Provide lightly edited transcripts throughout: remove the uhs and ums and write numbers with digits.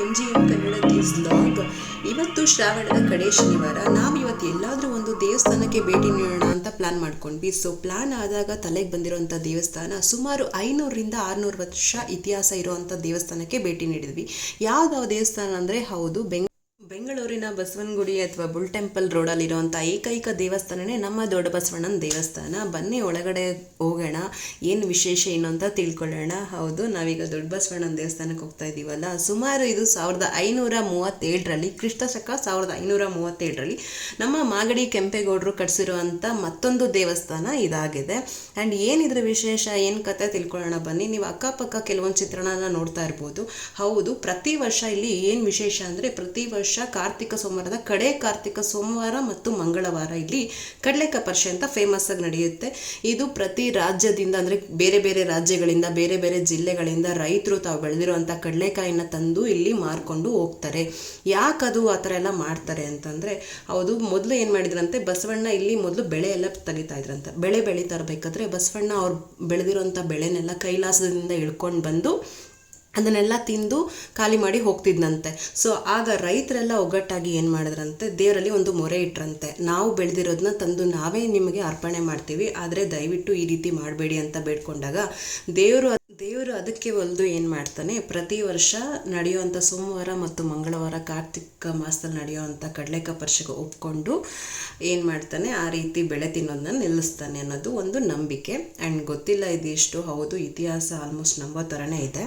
NGM Kannada this vlog. ಇವತ್ತು ಶ್ರಾವಣದ ಕಡೆ ಶನಿವಾರ. ನಾವು ಇವತ್ತು ಎಲ್ಲಾದರೂ ಒಂದು ದೇವಸ್ಥಾನಕ್ಕೆ ಭೇಟಿ ನೀಡೋಣ ಅಂತ ಪ್ಲಾನ್ ಮಾಡ್ಕೊಂಡ್ವಿ. ಸೊ ಪ್ಲಾನ್ ಆದಾಗ ತಲೆಗೆ ಬಂದಿರೋಂಥ ದೇವಸ್ಥಾನ ಸುಮಾರು 500ರಿಂದ 600 ವರ್ಷ ಇತಿಹಾಸ ಇರುವಂಥ ದೇವಸ್ಥಾನಕ್ಕೆ ಭೇಟಿ ನೀಡಿದ್ವಿ. ಯಾವ್ದಾವ ದೇವಸ್ಥಾನ ಅಂದರೆ ಹೌದು ಬೆಂಗಳೂರಿನ ಬಸವನಗುಡಿ ಅಥವಾ ಬುಲ್ ಟೆಂಪಲ್ ರೋಡಲ್ಲಿರುವಂಥ ಏಕೈಕ ದೇವಸ್ಥಾನನೇ ನಮ್ಮ ದೊಡ್ಡ ಬಸವಣ್ಣನ ದೇವಸ್ಥಾನ. ಬನ್ನಿ ಒಳಗಡೆ ಹೋಗೋಣ, ಏನು ವಿಶೇಷ ಏನು ಅಂತ ತಿಳ್ಕೊಳ್ಳೋಣ. ಹೌದು, ನಾವೀಗ ದೊಡ್ಡ ಬಸವಣ್ಣನ ದೇವಸ್ಥಾನಕ್ಕೆ ಹೋಗ್ತಾ ಇದ್ದೀವಲ್ಲ. ಸುಮಾರು ಇದು 1537ರಲ್ಲಿ ಕ್ರಿಸ್ತಶಕ 1537ರಲ್ಲಿ ನಮ್ಮ ಮಾಗಡಿ ಕೆಂಪೇಗೌಡರು ಕಟ್ಸಿರುವಂಥ ಮತ್ತೊಂದು ದೇವಸ್ಥಾನ ಇದಾಗಿದೆ. ಆ್ಯಂಡ್ ಏನಿದ್ರ ವಿಶೇಷ, ಏನು ಕತೆ ತಿಳ್ಕೊಳ್ಳೋಣ ಬನ್ನಿ. ನೀವು ಅಕ್ಕಪಕ್ಕ ಕೆಲವೊಂದು ಚಿತ್ರಣನ ನೋಡ್ತಾ ಇರ್ಬೋದು. ಹೌದು, ಪ್ರತಿ ವರ್ಷ ಇಲ್ಲಿ ಏನು ವಿಶೇಷ ಅಂದರೆ ಪ್ರತಿ ವರ್ಷ ಕಾರ್ತಿಕ ಸೋಮವಾರದ ಕಡೆ ಕಾರ್ತಿಕ ಸೋಮವಾರ ಮತ್ತು ಮಂಗಳವಾರ ಇಲ್ಲಿ ಕಡಲೆಕಾಯಿ ಪರಿಷೆ ಅಂತ ಫೇಮಸ್ ಆಗಿ ನಡೆಯುತ್ತೆ. ಇದು ಪ್ರತಿ ರಾಜ್ಯದಿಂದ ಅಂದರೆ ಬೇರೆ ಬೇರೆ ರಾಜ್ಯಗಳಿಂದ ಬೇರೆ ಬೇರೆ ಜಿಲ್ಲೆಗಳಿಂದ ರೈತರು ತಾವು ಬೆಳೆದಿರುವಂಥ ಕಡಲೆಕಾಯಿನ ತಂದು ಇಲ್ಲಿ ಮಾರ್ಕೊಂಡು ಹೋಗ್ತಾರೆ. ಯಾಕದು ಆ ಥರ ಎಲ್ಲ ಮಾಡ್ತಾರೆ ಅಂತಂದರೆ, ಹೌದು, ಮೊದಲು ಏನು ಮಾಡಿದ್ರಂತೆ, ಬಸವಣ್ಣ ಇಲ್ಲಿ ಮೊದಲು ಬೆಳೆ ಎಲ್ಲ ತೆಗಿತಾ ಇದ್ರಂತೆ. ಬೆಳೆ ಬೆಳೀತಾ ಇರಬೇಕಾದ್ರೆ ಬಸವಣ್ಣ ಅವ್ರು ಬೆಳೆದಿರೋಂಥ ಬೆಳೆನೆಲ್ಲ ಕೈಲಾಸದಿಂದ ಇಳ್ಕೊಂಡು ಬಂದು ಅದನ್ನೆಲ್ಲ ತಿಂದು ಖಾಲಿ ಮಾಡಿ ಹೋಗ್ತಿದ್ನಂತೆ. ಸೊ ಆಗ ರೈತರೆಲ್ಲ ಒಗ್ಗಟ್ಟಾಗಿ ಏನು ಮಾಡಿದ್ರಂತೆ, ದೇವರಲ್ಲಿ ಒಂದು ಮೊರೆ ಇಟ್ರಂತೆ, ನಾವು ಬೆಳೆದಿರೋದನ್ನ ತಂದು ನಾವೇ ನಿಮಗೆ ಅರ್ಪಣೆ ಮಾಡ್ತೀವಿ, ಆದರೆ ದಯವಿಟ್ಟು ಈ ರೀತಿ ಮಾಡಬೇಡಿ ಅಂತ ಬೇಡ್ಕೊಂಡಾಗ ದೇವರು ಅದಕ್ಕೆ ಒಲ್ದು ಏನು ಮಾಡ್ತಾನೆ, ಪ್ರತಿ ವರ್ಷ ನಡೆಯುವಂಥ ಸೋಮವಾರ ಮತ್ತು ಮಂಗಳವಾರ ಕಾರ್ತಿಕ ಮಾಸದಲ್ಲಿ ನಡೆಯುವಂಥ ಕಡಲೆಕಾಯಿ ಪರಿಷೆಗೆ ಒಪ್ಕೊಂಡು ಏನು ಮಾಡ್ತಾನೆ, ಆ ರೀತಿ ಬೆಳೆ ತಿನ್ನೋದನ್ನ ನಿಲ್ಲಿಸ್ತಾನೆ ಅನ್ನೋದು ಒಂದು ನಂಬಿಕೆ. ಆ್ಯಂಡ್ ಗೊತ್ತಿಲ್ಲ ಇದಿಷ್ಟು, ಹೌದು, ಇತಿಹಾಸ ಆಲ್ಮೋಸ್ಟ್ ನಂಬೋ ಥರನೇ ಇದೆ.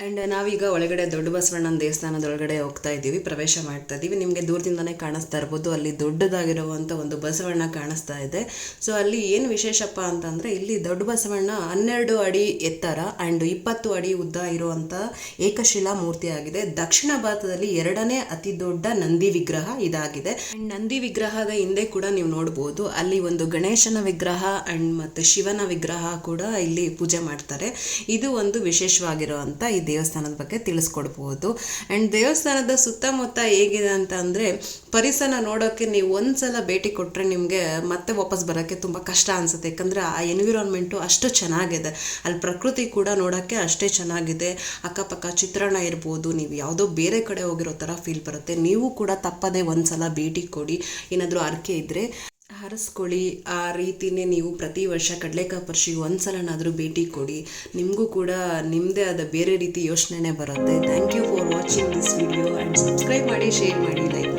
ಆ್ಯಂಡ್ ನಾವೀಗ ಒಳಗಡೆ ದೊಡ್ಡ ಬಸವಣ್ಣನ ದೇವಸ್ಥಾನದೊಳಗಡೆ ಹೋಗ್ತಾ ಇದ್ದೀವಿ, ಪ್ರವೇಶ ಮಾಡ್ತಾ ಇದ್ದೀವಿ. ನಿಮಗೆ ದೂರದಿಂದನೇ ಕಾಣಿಸ್ತಾ ಇರ್ಬೋದು, ಅಲ್ಲಿ ದೊಡ್ಡದಾಗಿರುವಂಥ ಒಂದು ಬಸವಣ್ಣ ಕಾಣಿಸ್ತಾ ಇದೆ. ಸೊ ಅಲ್ಲಿ ಏನು ವಿಶೇಷಪ್ಪ ಅಂತಂದರೆ, ಇಲ್ಲಿ ದೊಡ್ಡ ಬಸವಣ್ಣ 12 ಅಡಿ ಎತ್ತರ ಆ್ಯಂಡ್ 20 ಅಡಿ ಉದ್ದ ಇರುವಂಥ ಏಕಶಿಲಾ ಮೂರ್ತಿ ಆಗಿದೆ. ದಕ್ಷಿಣ ಭಾರತದಲ್ಲಿ 2ನೇ ಅತಿ ದೊಡ್ಡ ನಂದಿ ವಿಗ್ರಹ ಇದಾಗಿದೆ. ಆ್ಯಂಡ್ ನಂದಿ ವಿಗ್ರಹದ ಹಿಂದೆ ಕೂಡ ನೀವು ನೋಡ್ಬೋದು, ಅಲ್ಲಿ ಒಂದು ಗಣೇಶನ ವಿಗ್ರಹ ಆ್ಯಂಡ್ ಮತ್ತು ಶಿವನ ವಿಗ್ರಹ ಕೂಡ ಇಲ್ಲಿ ಪೂಜೆ ಮಾಡ್ತಾರೆ. ಇದು ಒಂದು ವಿಶೇಷವಾಗಿರುವಂಥ ಈ ದೇವಸ್ಥಾನದ ಬಗ್ಗೆ ತಿಳಿಸ್ಕೊಡ್ಬೋದು. ಆ್ಯಂಡ್ ದೇವಸ್ಥಾನದ ಸುತ್ತಮುತ್ತ ಹೇಗಿದೆ ಅಂತ ಅಂದರೆ, ಪರಿಸರ ನೋಡೋಕ್ಕೆ ನೀವು ಒಂದ್ಸಲ ಭೇಟಿ ಕೊಟ್ಟರೆ ನಿಮಗೆ ಮತ್ತೆ ವಾಪಸ್ ಬರೋಕ್ಕೆ ತುಂಬ ಕಷ್ಟ ಅನಿಸುತ್ತೆ. ಯಾಕಂದರೆ ಆ ಎನ್ವಿರಾನ್ಮೆಂಟು ಅಷ್ಟು ಚೆನ್ನಾಗಿದೆ, ಅಲ್ಲಿ ಪ್ರಕೃತಿ ಕೂಡ ನೋಡೋಕ್ಕೆ ಅಷ್ಟೇ ಚೆನ್ನಾಗಿದೆ. ಅಕ್ಕಪಕ್ಕ ಚಿತ್ರಣ ಇರ್ಬೋದು, ನೀವು ಯಾವುದೋ ಬೇರೆ ಕಡೆ ಹೋಗಿರೋ ಥರ ಫೀಲ್ ಬರುತ್ತೆ. ನೀವು ಕೂಡ ತಪ್ಪದೇ ಒಂದ್ಸಲ ಭೇಟಿ ಕೊಡಿ. ಏನಾದರೂ ಅರ್ಕೆ ಇದ್ದರೆ ಹರಿಸ್ಕೊಳ್ಳಿ. ಆ ರೀತಿಯೇ ನೀವು ಪ್ರತಿ ವರ್ಷ ಕಡಲೆಕಾಯಿ ಪರಿಷೆಗೆ ಒಂದ್ಸಲನಾದರೂ ಭೇಟಿ ಕೊಡಿ. ನಿಮಗೂ ಕೂಡ ನಿಮ್ಮದೇ ಆದ ಬೇರೆ ರೀತಿ ಯೋಚನೆ ಬರುತ್ತೆ. Thank you for watching this video and subscribe ಮಾಡಿ, ಶೇರ್ ಮಾಡಿ, ಲೈಕ್ ಮಾಡಿ.